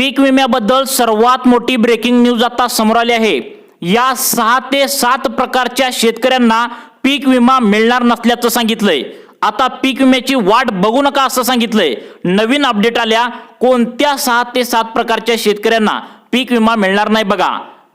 पीक विम्याबद्दल सर्वात मोठी ब्रेकिंग न्यूज आता समोर आली आहे। या 6 ते 7 प्रकारच्या शेतकऱ्यांना पीक विमा मिळणार नसल्याचं सांगितलंय। आता पीक विम्याची वाट बघू नका असं सांगितलंय। नवीन अपडेट आल्या, कोणत्या 6 ते 7 प्रकारच्या शेतकऱ्यांना पीक विमा मिळणार नाही बघा।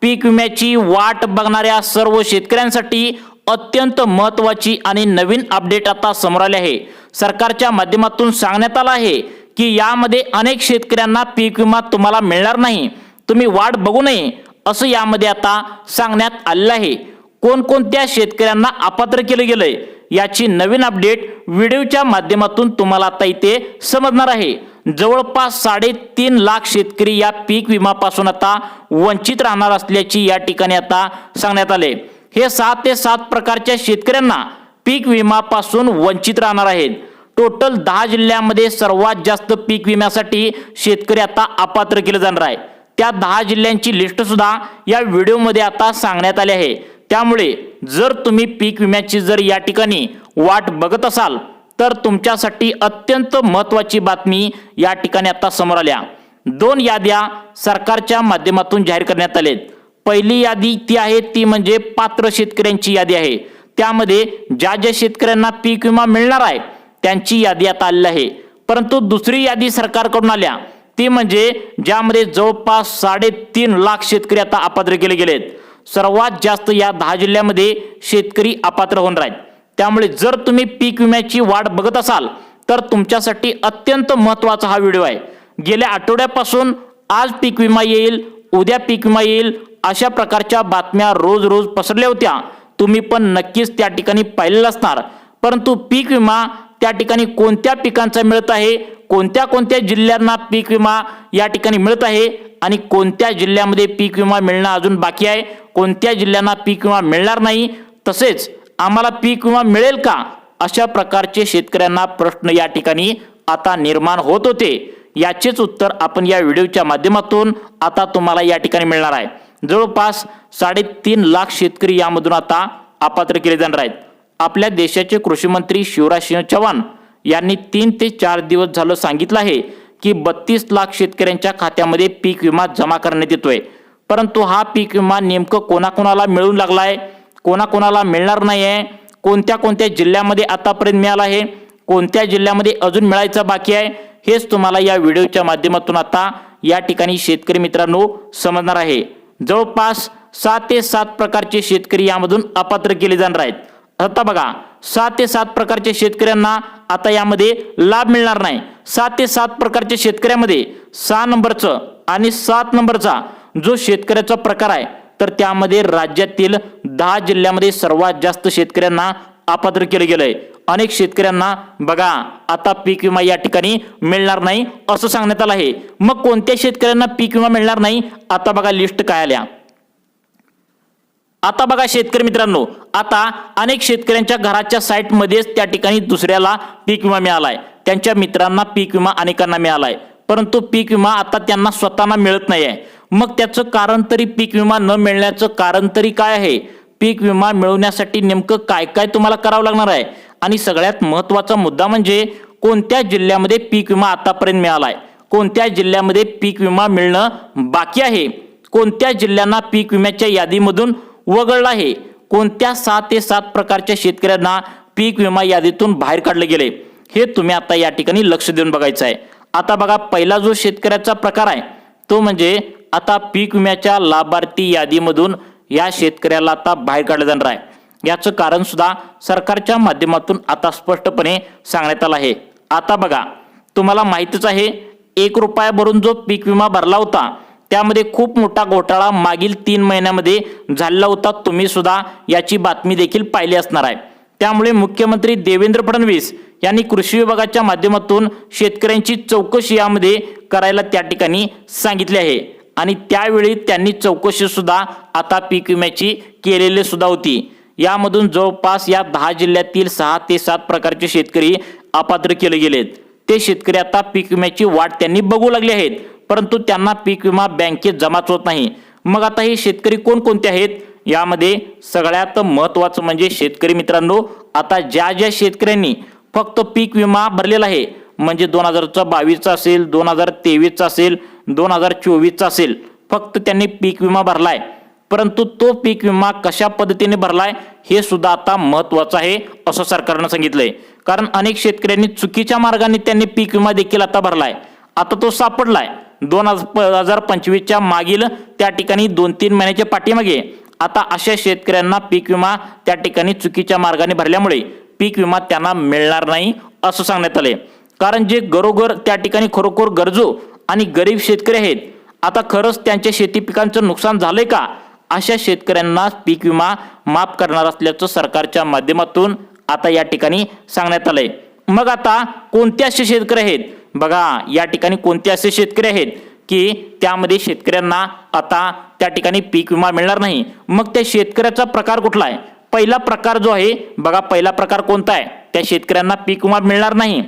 पीक विम्याची वाट बघणाऱ्या सर्व शेतकऱ्यांसाठी अत्यंत महत्त्वाची आणि नवीन अपडेट आता समोर आले आहे। सरकारच्या माध्यमातून सांगण्यात आलं आहे की यामध्ये अनेक शेतकऱ्यांना पीक विमा तुम्हाला मिळणार नाही, तुम्ही वाट बघू नये असं यामध्ये आता सांगण्यात आलेलं आहे। कोणकोणत्या शेतकऱ्यांना अपात्र केलं गेलंय याची नवीन अपडेट व्हिडिओच्या माध्यमातून तुम्हाला आता इथे समजणार आहे। जवळपास 3.5 लाख शेतकरी या पीक विमापासून आता वंचित राहणार असल्याची या ठिकाणी आता सांगण्यात आले। हे 6 ते 7 प्रकारच्या शेतकऱ्यांना पीक विमापासून वंचित राहणार आहेत। टोटल 10 जिल्ह्यांमध्ये सर्वात जास्त पीक विम्यासाठी शेतकरी आता अपात्र केले जाणार आहे। त्या 10 जिल्ह्यांची लिस्ट सुद्धा या व्हिडिओमध्ये आता सांगण्यात आली आहे। त्यामुळे जर तुम्ही पीक विम्याची जर या ठिकाणी वाट बघत असाल तर तुमच्यासाठी अत्यंत महत्त्वाची बातमी या ठिकाणी आता समोर आल्या। 2 याद्या सरकारच्या माध्यमातून जाहीर करण्यात आल्या। पहिली यादी ती आहे ती म्हणजे पात्र शेतकऱ्यांची यादी आहे। त्यामध्ये ज्या शेतकऱ्यांना पीक विमा मिळणार आहे त्यांची यादी आता आलेली आहे। परंतु दुसरी यादी सरकारकडून आल्या ती म्हणजे ज्यामध्ये जवळपास 3.5 लाख शेतकरी आता अपात्र केले गेलेत। सर्वात जास्त या 10 जिल्ह्यांमध्ये शेतकरी अपात्र होणार आहेत। त्यामुळे जर तुम्ही पीक विम्याची वाट बघत असाल तर तुमच्यासाठी अत्यंत महत्त्वाचा हा व्हिडिओ आहे। गेल्या आठवड्यापासून आज पीक विमा येईल, उद्या पीक विमा येईल अशा प्रकारच्या बातम्या रोज पसरल्या होत्या। तुम्ही पण नक्कीच त्या ठिकाणी पाहिलेलं असणार। परंतु पीक विमा त्या ठिकाणी कोणत्या पिकांचा मिळत आहे, कोणत्या जिल्ह्यांना पीक विमा या ठिकाणी मिळत आहे आणि कोणत्या जिल्ह्यामध्ये पीक विमा मिळणं अजून बाकी आहे, कोणत्या जिल्ह्यांना पीक विमा मिळणार नाही, तसेच आम्हाला पीक विमा मिळेल का, अशा प्रकारचे शेतकऱ्यांना प्रश्न या ठिकाणी आता निर्माण होत होते। याचेच उत्तर आपण या व्हिडिओच्या माध्यमातून आता तुम्हाला या ठिकाणी मिळणार आहे। जवळपास 3.5 लाख शेतकरी यामधून आता अपात्र केले जाणार आहेत। आपल्या देशाचे कृषी मंत्री शिवराज सिंह चौहान यांनी 3 ते 4 दिवस झालं सांगितलं आहे की 32 लाख शेतकऱ्यांच्या खात्यामध्ये पीक विमा जमा करण्यात येतोय। परंतु हा पीक विमा नेमकं कोणाकोणाला मिळून लागलाय, कोणाकोणाला मिळणार नाही आहे, कोणत्या जिल्ह्यामध्ये आतापर्यंत मिळाला आहे, कोणत्या जिल्ह्यामध्ये अजून मिळायचं बाकी आहे, हेच तुम्हाला या व्हिडिओच्या माध्यमातून आता या ठिकाणी शेतकरी मित्रांनो समजणार आहे। जवळपास 6 ते 7 प्रकारचे शेतकरी यामधून अपात्र केले जाणार आहेत। आता बघा, 6 ते 7 प्रकारच्या शेतकऱ्यांना आता यामध्ये लाभ मिळणार नाही। 6 ते 7 प्रकारच्या शेतकऱ्यामध्ये 6 नंबरचं आणि 7 नंबरचा जो शेतकऱ्याचा प्रकार आहे तर त्यामध्ये राज्यातील 10 जिल्ह्यामध्ये सर्वात जास्त शेतकऱ्यांना अपात्र केले गेलंय। अनेक शेतकऱ्यांना बघा आता पीक विमा या ठिकाणी मिळणार नाही असं सांगण्यात आलं आहे। मग कोणत्या शेतकऱ्यांना पीक विमा मिळणार नाही, आता बघा लिस्ट काय आल्या। आता बघा शेतकरी मित्रांनो, आता अनेक शेतकऱ्यांच्या घराच्या साईटमध्येच त्या ठिकाणी दुसऱ्याला पीक विमा मिळालाय। त्यांच्या मित्रांना पीक विमा अनेकांना मिळालाय, परंतु पीक विमा आता त्यांना स्वतःना मिळत नाही आहे। मग त्याचं कारण तरी, पीक विमा न मिळण्याचं कारण तरी काय आहे, पीक विमा मिळवण्यासाठी नेमकं काय तुम्हाला करावं लागणार आहे, आणि सगळ्यात महत्त्वाचा मुद्दा म्हणजे कोणत्या जिल्ह्यामध्ये पीक विमा आतापर्यंत मिळालाय, कोणत्या जिल्ह्यामध्ये पीक विमा मिळणं बाकी आहे, कोणत्या जिल्ह्यांना पीक विम्याच्या यादीमधून वगळलं आहे, कोणत्या 6 ते 7 प्रकारच्या शेतकऱ्यांना पीक विमा यादीतून बाहेर काढले गेले, हे तुम्ही आता या ठिकाणी लक्ष देऊन बघायचं आहे। आता बघा, पहिला जो शेतकऱ्याचा प्रकार आहे तो म्हणजे आता पीक विम्याच्या लाभार्थी यादीमधून या शेतकऱ्याला आता बाहेर काढलं जाणार आहे। याचं कारण सुद्धा सरकारच्या माध्यमातून आता स्पष्टपणे सांगण्यात आलं आहे। आता बघा, तुम्हाला माहितीच आहे 1 रुपया भरून जो पीक विमा भरला होता त्यामध्ये खूप मोठा घोटाळा मागील 3 महिन्यामध्ये झालेला होता। तुम्ही सुद्धा याची बातमी देखील पाहिली असणार आहे। त्यामुळे मुख्यमंत्री देवेंद्र फडणवीस यांनी कृषी विभागाच्या माध्यमातून शेतकऱ्यांची चौकशी यामध्ये करायला त्या ठिकाणी सांगितले आहे, आणि त्यावेळी त्यांनी चौकशी सुद्धा आता पीक विम्याची केलेली सुद्धा होती। यामधून जवळपास या 10 जिल्ह्यातील 6 ते 7 प्रकारचे शेतकरी अपात्र केले गेलेत। ते शेतकरी आता पीक विम्याची वाट त्यांनी बघू लागले आहेत, परंतु त्यांना पीक विमा बँकेत जमाच होत नाही। मग आता हे शेतकरी कोणकोणते आहेत, यामध्ये सगळ्यात महत्त्वाचं म्हणजे शेतकरी मित्रांनो, आता ज्या शेतकऱ्यांनी फक्त पीक विमा भरलेला आहे म्हणजे 2022चा असेल, 2023चा असेल, 2024चा असेल, फक्त त्यांनी पीक विमा भरलाय. परंतु तो पीक विमा कशा पद्धतीने भरलाय हे सुद्धा आता महत्वाचं आहे असं सरकारनं सांगितलंय. कारण अनेक शेतकऱ्यांनी चुकीच्या मार्गाने त्यांनी पीक विमा देखील आता भरलाय. आता तो सापडलाय 2025च्या मागील त्या ठिकाणी 2-3 महिन्याच्या पाठीमागे. आता अशा शेतकऱ्यांना पीक विमा त्या ठिकाणी चुकीच्या मार्गाने भरल्यामुळे पीक विमा त्यांना मिळणार नाही असं सांगण्यात आले. कारण जे घरोघर त्या ठिकाणी खरोखर गरजू आणि गरीब शेतकरी आहेत, आता खरंच त्यांच्या शेती पिकांचं नुकसान झालंय का, अशा शेतकऱ्यांना पीक विमा माफ करणार असल्याचं सरकारच्या माध्यमातून आता या ठिकाणी सांगण्यात आलंय. मग आता कोणते असे शेतकरी आहेत बघा, या ठिकाणी कोणते असे शेतकरी आहेत की त्यामध्ये शेतकऱ्यांना आता त्या ठिकाणी पीक विमा मिळणार नाही. मग त्या शेतकऱ्याचा प्रकार कुठला आहे? पहिला प्रकार जो आहे बघा, पहिला प्रकार कोणता आहे? त्या शेतकऱ्यांना पीक विमा मिळणार नाही.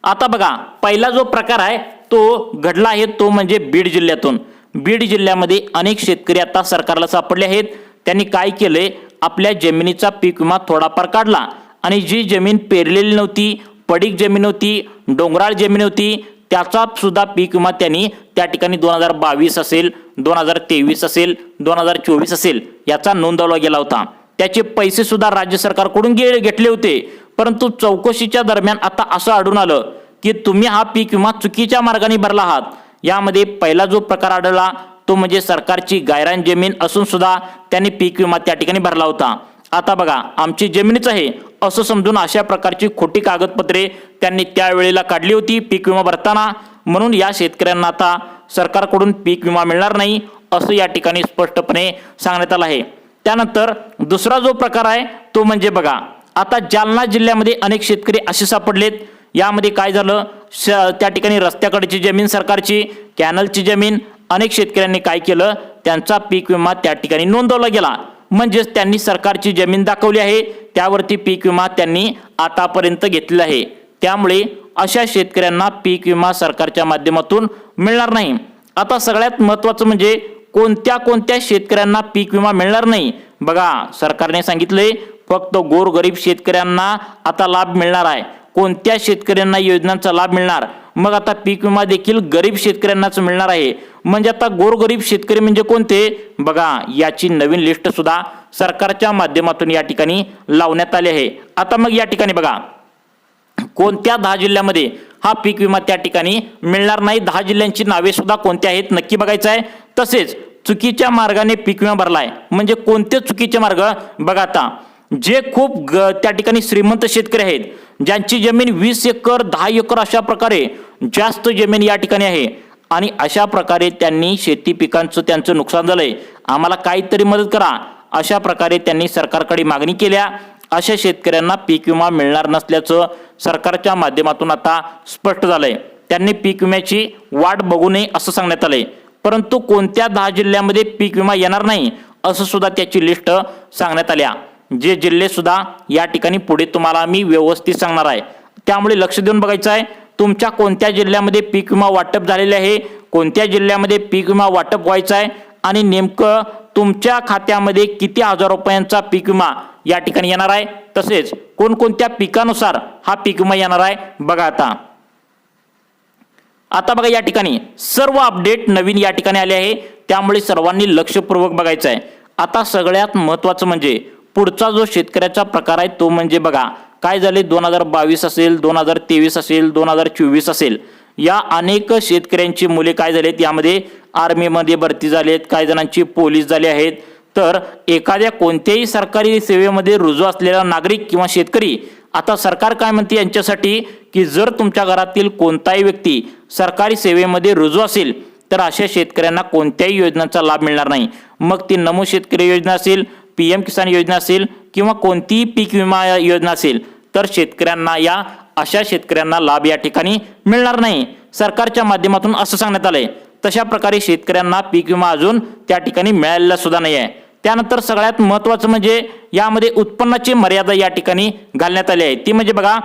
आता बघा, पहिला जो प्रकार आहे तो घडला आहे तो म्हणजे बीड जिल्ह्यातून. बीड जिल्ह्यामध्ये अनेक शेतकरी आता सरकारला सापडले आहेत. त्यांनी काय केलंय, आपल्या जमिनीचा पीक विमा थोडाफार काढला आणि जी जमीन पेरलेली नव्हती, पडीक जमीन होती, डोंगराळ जमीन होती, त्याचा सुद्धा पीक विमा त्यांनी त्या ठिकाणी 2022 असेल, 2023 असेल, 2024 असेल याचा नोंदवला गेला होता. त्याचे पैसे सुद्धा राज्य सरकारकडून घेतले होते. परंतु चौकशीच्या दरम्यान आता असं आढळून आलं की तुम्ही हा पीक विमा चुकीच्या मार्गाने भरला आहात. यामध्ये पहिला जो प्रकार आढळला तो म्हणजे सरकारची गायरान जमीन असून सुद्धा त्यांनी पीक विमा त्या ठिकाणी भरला होता. आता बघा, आमची जमीनच आहे असं समजून अशा प्रकारची खोटी कागदपत्रे त्यांनी त्यावेळेला काढली होती पीक विमा भरताना. म्हणून या शेतकऱ्यांना आता सरकारकडून पीक विमा मिळणार नाही असं या ठिकाणी स्पष्टपणे सांगण्यात आलं आहे. त्यानंतर दुसरा जो प्रकार आहे तो म्हणजे बघा, आता जालना जिल्ह्यामध्ये अनेक शेतकरी असे सापडलेत. यामध्ये काय झालं, त्या ठिकाणी रस्त्याकडची जमीन सरकारची, कॅनलची जमीन, अनेक शेतकऱ्यांनी काय केलं, त्यांचा पीक विमा त्या ठिकाणी नोंदवला गेला. म्हणजेच त्यांनी सरकारची जमीन दाखवली आहे, त्यावरती पीक विमा त्यांनी आतापर्यंत घेतलेला आहे. त्यामुळे अशा शेतकऱ्यांना पीक विमा सरकारच्या माध्यमातून मिळणार नाही. आता सगळ्यात महत्त्वाचं म्हणजे कोणत्या कोणत्या शेतकऱ्यांना पीक विमा मिळणार नाही. बघा, सरकारने सांगितले फक्त गोरगरीब शेतकऱ्यांना आता लाभ मिळणार आहे. कोणत्या शेतकऱ्यांना योजनांचा लाभ मिळणार? मग आता पीक विमा देखील गरीब शेतकऱ्यांनाच मिळणार आहे. म्हणजे आता गोरगरीब शेतकरी म्हणजे कोणते बघा, याची नवीन लिस्ट सुद्धा सरकारच्या माध्यमातून या ठिकाणी लावण्यात आली आहे. आता मग या ठिकाणी बघा, कोणत्या 10 जिल्ह्यामध्ये हा पीक विमा त्या ठिकाणी मिळणार नाही, 10 जिल्ह्यांची नावे सुद्धा कोणत्या आहेत नक्की बघायचं आहे. तसेच चुकीच्या मार्गाने पीक विमा भरलाय म्हणजे कोणते चुकीचे मार्ग बघा. आता जे खूप त्या ठिकाणी श्रीमंत शेतकरी आहेत, ज्यांची जमीन 20 एकर 10 एकर अशा प्रकारे जास्त जमीन या ठिकाणी आहे आणि अशा प्रकारे त्यांनी शेती पिकांचं त्यांचं नुकसान झालंय, आम्हाला काहीतरी मदत करा, अशा प्रकारे त्यांनी सरकारकडे मागणी केल्या. अशा शेतकऱ्यांना पीक विमा मिळणार नसल्याचं सरकारच्या माध्यमातून आता स्पष्ट झालंय. त्यांनी पीक विम्याची वाट बघू नये असं सांगण्यात आलंय. परंतु कोणत्या 10 जिल्ह्यामध्ये पीक विमा येणार नाही असं सुद्धा त्याची लिस्ट सांगण्यात आल्या. जे जिल्हे सुद्धा या ठिकाणी पुढे तुम्हाला मी व्यवस्थित सांगणार आहे. त्यामुळे लक्ष देऊन बघायचं आहे तुमच्या कोणत्या जिल्ह्यामध्ये पीक विमा वाटप झालेले आहे, कोणत्या जिल्ह्यामध्ये पीक विमा वाटप व्हायचं आहे आणि नेमकं तुमच्या खात्यामध्ये किती हजार रुपयांचा पीक विमा या ठिकाणी येणार आहे, तसेच कोणकोणत्या पिकानुसार हा पीक विमा येणार आहे बघा. आता बघा, या ठिकाणी सर्व अपडेट नवीन या ठिकाणी आले आहे. त्यामुळे सर्वांनी लक्षपूर्वक बघायचं आहे. आता सगळ्यात महत्त्वाचं म्हणजे पुढचा जो शेतकऱ्याचा प्रकार आहे तो म्हणजे बघा, काय झाले 2022 असेल, 2023 असेल, 2024 असेल, या अनेक शेतकऱ्यांची मुले काय झालेत, यामध्ये आर्मीमध्ये भरती झालेत, काही जणांची पोलीस झाले आहेत. तर एखाद्या कोणत्याही सरकारी सेवेमध्ये रुजू असलेला नागरिक किंवा शेतकरी, आता सरकार काय म्हणते यांच्यासाठी की जर तुमच्या घरातील कोणताही व्यक्ती सरकारी सेवेमध्ये रुजू असेल तर अशा शेतकऱ्यांना कोणत्याही योजनांचा लाभ मिळणार नाही. मग ती नमो शेतकरी योजना असेल, PM किसान योजना असेल किंवा कोणतीही पीक विमा योजना असेल, तर शेतकऱ्यांना या अशा शेतकऱ्यांना लाभ या ठिकाणी मिळणार नाही. सरकारच्या माध्यमातून असं सांगण्यात आलंय. तशा प्रकारे शेतकऱ्यांना पीक विमा अजून त्या ठिकाणी मिळालेला सुद्धा नाही आहे. त्यानंतर सगळ्यात महत्त्वाचं म्हणजे यामध्ये उत्पन्नाची मर्यादा या ठिकाणी घालण्यात आली आहे. ती म्हणजे बघा,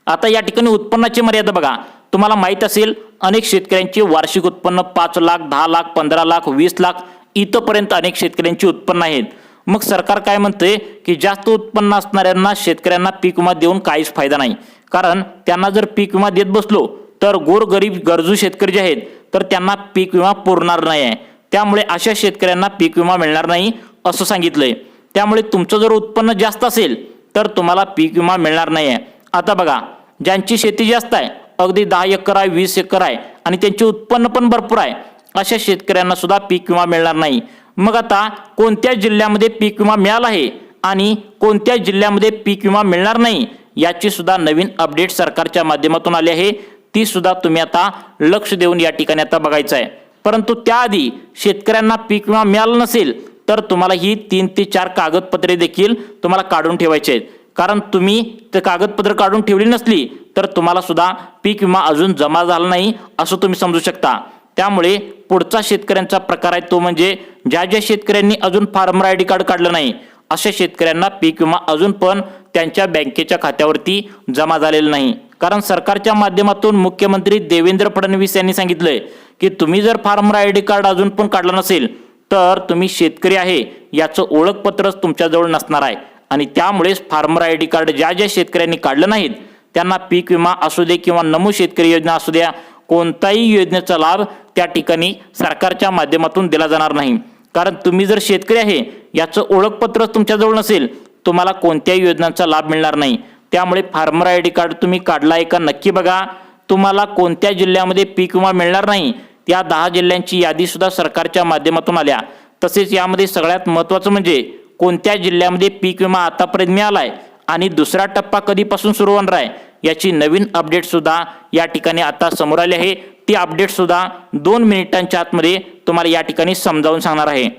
आता या ठिकाणी उत्पन्नाची मर्यादा बघा, तुम्हाला माहित असेल अनेक शेतकऱ्यांचे वार्षिक उत्पन्न 5 लाख, 10 लाख, 15 लाख, 20 लाख इथपर्यंत अनेक शेतकऱ्यांची उत्पन्न आहेत. मग सरकार काय म्हणते की जास्त उत्पन्न असणाऱ्यांना शेतकऱ्यांना पीक विमा देऊन काहीच फायदा नाही. कारण त्यांना जर पीक विमा देत बसलो तर गोरगरीब गरजू शेतकरी जे आहेत तर त्यांना पीक विमा पुरणार नाही आहे. त्यामुळे अशा शेतकऱ्यांना पीक विमा मिळणार नाही असं सांगितलंय. त्यामुळे तुमचं जर उत्पन्न जास्त असेल तर तुम्हाला पीक विमा मिळणार नाही आहे. आता बघा, ज्यांची शेती जास्त आहे, अगदी 10 एकर आहे, 20 एकर आहे आणि त्यांचे उत्पन्न पण भरपूर आहे, अशा शेतकऱ्यांना सुद्धा पीक विमा मिळणार नाही. मग आता कोणत्या जिल्ह्यामध्ये पीक विमा मिळाला आहे आणि कोणत्या जिल्ह्यामध्ये पीक विमा मिळणार नाही याची सुद्धा नवीन अपडेट सरकारच्या माध्यमातून आली आहे. ती सुद्धा तुम्ही आता लक्ष देऊन या ठिकाणी आता बघायचं आहे. परंतु त्याआधी शेतकऱ्यांना पीक विमा मिळाला नसेल तर तुम्हाला ही 3 ते 4 कागदपत्रे देखील तुम्हाला काढून ठेवायचे आहेत. कारण तुम्ही ते कागदपत्र काढून ठेवली नसली तर तुम्हाला सुद्धा पीक विमा अजून जमा झाला नाही असं तुम्ही समजू शकता. त्यामुळे पुढचा शेतकऱ्यांचा प्रकार आहे तो म्हणजे ज्या शेतकऱ्यांनी अजून फार्मर ID कार्ड काढलं नाही अशा शेतकऱ्यांना पीक विमा अजून पण त्यांच्या बँकेच्या खात्यावरती जमा झालेला नाही. कारण सरकारच्या माध्यमातून मुख्यमंत्री देवेंद्र फडणवीस यांनी सांगितलंय की तुम्ही जर फार्मर ID कार्ड अजून पण काढलं नसेल तर तुम्ही शेतकरी आहे याचं ओळखपत्रच तुमच्याजवळ नसणार आहे. आणि त्यामुळेच फार्मर ID कार्ड ज्या शेतकऱ्यांनी काढलं नाहीत त्यांना पीक विमा असू दे किंवा नमो शेतकरी योजना असू द्या, कोणताही योजनेचा लाभ त्या ठिकाणी सरकारच्या माध्यमातून दिला जाणार नाही. कारण तुम्ही जर शेतकरी आहे याचं ओळखपत्र तुमच्याजवळ नसेल तुम्हाला कोणत्याही योजनांचा लाभ मिळणार नाही. त्यामुळे फार्मर ID कार्ड तुम्ही काढलाय का नक्की बघा. तुम्हाला कोणत्या जिल्ह्यामध्ये पीक विमा मिळणार नाही त्या 10 जिल्ह्यांची यादी सुद्धा सरकारच्या माध्यमातून आल्या. तसेच यामध्ये सगळ्यात महत्त्वाचं म्हणजे कोणत्या जिल्ह्यामध्ये पीक विमा आतापर्यंत मिळालाय आणि दुसरा टप्पा कधीपासून सुरू होणार आहे याची नवीन अपडेट सुद्धा या ठिकाणी आता समोर आली आहे. ती अपडेट सुद्धा 2 मिनिटांच्या आतमध्ये तुम्हाला या ठिकाणी समजावून सांगणार आहे.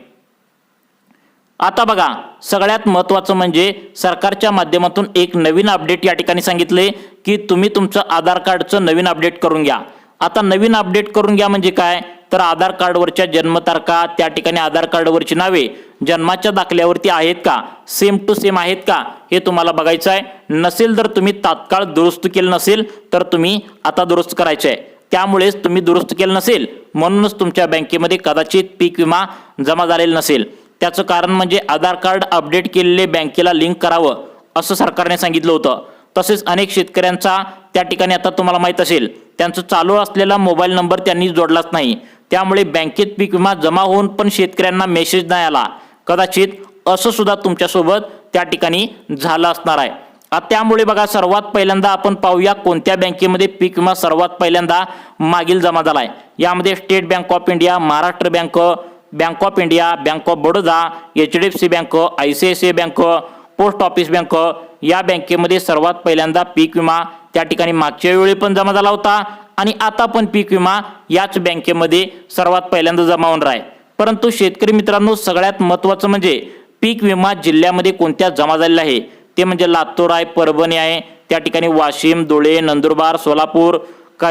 आता बघा, सगळ्यात महत्त्वाचं म्हणजे सरकारच्या माध्यमातून एक नवीन अपडेट या ठिकाणी सांगितले की तुम्ही तुमचं आधार कार्डचं नवीन अपडेट करून घ्या. आता नवीन अपडेट करून घ्या म्हणजे काय, तर आधार कार्डवरच्या जन्मतारखा, त्या ठिकाणी आधार कार्डवरची नावे जन्माच्या दाखल्यावरती आहेत का, सेम टू सेम आहेत का हे तुम्हाला बघायचं आहे. नसेल तर तुम्ही तात्काळ दुरुस्त केलं नसेल तर तुम्ही आता दुरुस्त करायचे आहे. त्यामुळेच तुम्ही दुरुस्त केलं नसेल म्हणूनच तुमच्या बँकेमध्ये कदाचित पीक विमा जमा झालेला नसेल. त्याचं कारण म्हणजे आधार कार्ड अपडेट केलेले बँकेला लिंक करावं असं सरकारने सांगितलं होतं. तसेच अनेक शेतकऱ्यांचा त्या ठिकाणी आता तुम्हाला माहीत असेल त्यांचं चालू असलेला मोबाईल नंबर त्यांनी जोडलाच नाही. त्यामुळे बँकेत पीक विमा जमा होऊन पण शेतकऱ्यांना मेसेज नाही आला. कदाचित असं सुद्धा तुमच्यासोबत त्या ठिकाणी झालं असणार आहे. त्यामुळे बघा, सर्वात पहिल्यांदा आपण पाहूया कोणत्या बँकेमध्ये पीक विमा सर्वात पहिल्यांदा मागील जमा झाला आहे. यामध्ये state bank of India, Maharashtra bank, bank of India, bank of Baroda, HDFC bank, ICICI bank, post office bank या बँकेमध्ये सर्वात पहिल्यांदा पीक विमा त्या ठिकाणी मागच्या वेळी पण जमा झाला होता आणि आता पण पीक विमा याच बँकेमध्ये सर्वात पहिल्यांदा जमा होणार आहे. परंतु शेतकरी मित्रांनो, सगळ्यात महत्त्वाचं म्हणजे पीक विमा जिल्ह्यामध्ये कोणत्या जमा झालेला आहे ते म्हणजे लातूर आहे, परभणी आहे, त्या ठिकाणी वाशिम, धुळे, नंदुरबार, सोलापूर,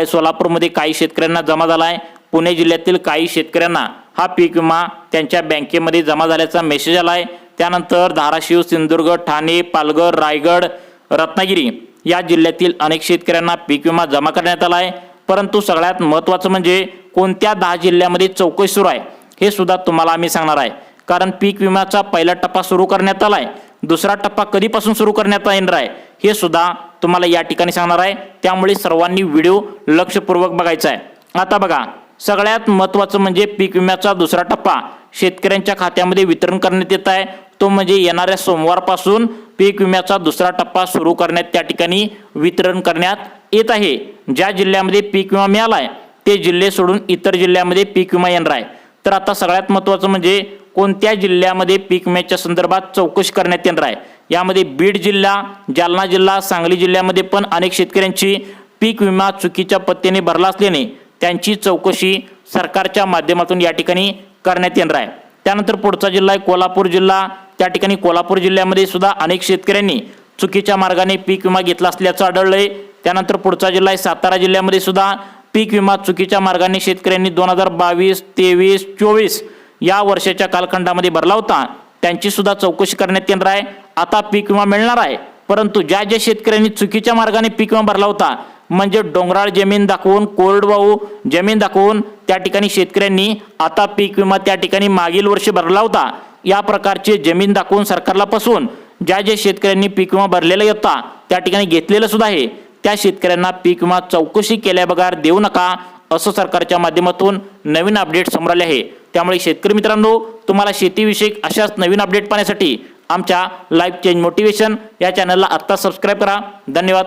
सोलापूरमध्ये काही शेतकऱ्यांना जमा झाला आहे. पुणे जिल्ह्यातील काही शेतकऱ्यांना हा पीक विमा त्यांच्या बँकेमध्ये जमा झाल्याचा मेसेज आला आहे. त्यानंतर धाराशिव, सिंधुदुर्ग, ठाणे, पालघर, रायगड, रत्नागिरी या जिल्ह्यातील अनेक शेतकऱ्यांना पीक विमा जमा करण्यात आला आहे. परंतु सगळ्यात महत्त्वाचं म्हणजे कोणत्या 10 जिल्ह्यामध्ये चौकशी सुरू आहे हे सुद्धा तुम्हाला आम्ही सांगणार आहे. कारण पीक विम्याचा पहिला टप्पा सुरू करण्यात आला आहे, दुसरा टप्पा कधीपासून सुरू करण्यात येणार आहे हे सुद्धा तुम्हाला या ठिकाणी सांगणार आहे. त्यामुळे सर्वांनी व्हिडिओ लक्षपूर्वक बघायचा आहे. आता बघा, सगळ्यात महत्त्वाचं म्हणजे पीक विम्याचा दुसरा टप्पा शेतकऱ्यांच्या खात्यामध्ये वितरण करण्यात येत आहे. तो म्हणजे येणाऱ्या सोमवारपासून पीक विम्याचा दुसरा टप्पा सुरू करण्यात त्या ठिकाणी वितरण करण्यात येत आहे. ज्या जिल्ह्यामध्ये पीक विमा मिळाला आहे ते जिल्हे सोडून इतर जिल्ह्यामध्ये पीक विमा येणार आहे. तर आता सगळ्यात महत्त्वाचं म्हणजे कोणत्या जिल्ह्यामध्ये पीक विम्याच्या संदर्भात चौकशी करण्यात येणार आहे. यामध्ये बीड जिल्हा, जालना जिल्हा, सांगली जिल्ह्यामध्ये पण अनेक शेतकऱ्यांची पीक विमा चुकीच्या पत्त्याने भरला असल्याने त्यांची चौकशी सरकारच्या माध्यमातून या ठिकाणी करण्यात येणार आहे. त्यानंतर पुढचा जिल्हा आहे कोल्हापूर जिल्हा. त्या ठिकाणी कोल्हापूर जिल्ह्यामध्ये सुद्धा अनेक शेतकऱ्यांनी चुकीच्या मार्गाने पीक विमा घेतला असल्याचं आढळलंय. त्यानंतर पुढचा जिल्हा आहे सातारा जिल्ह्यामध्ये सुद्धा पीक विमा चुकीच्या मार्गाने शेतकऱ्यांनी 2022, 23, 24 या वर्षाच्या कालखंडामध्ये भरला होता. त्यांची सुद्धा चौकशी करण्यात येणार आहे. आता पीक विमा मिळणार आहे, परंतु ज्या शेतकऱ्यांनी चुकीच्या मार्गाने पीक विमा भरला होता म्हणजे डोंगराळ जमीन दाखवून, कोरडवाहू जमीन दाखवून त्या ठिकाणी शेतकऱ्यांनी आता पीक विमा त्या ठिकाणी मागील वर्षी भरला होता या प्रकारचे जमीन दाखवून सरकारला फसवून ज्या शेतकऱ्यांनी पीक विमा भरलेला होता त्या ठिकाणी घेतलेलं सुद्धा आहे त्या शेतकऱ्यांना पीक विमा चौकशी केल्याबगैर देऊ नका असं सरकारच्या माध्यमातून नवीन अपडेट समोर आले आहे। त्यामुळे शेतकरी मित्रांनो, तुम्हाला शेतीविषयक अशाच नवीन अपडेट पाहण्यासाठी आमच्या लाईफ चेंज मोटिवेशन या चॅनलला आत्ता सबस्क्राईब करा। धन्यवाद।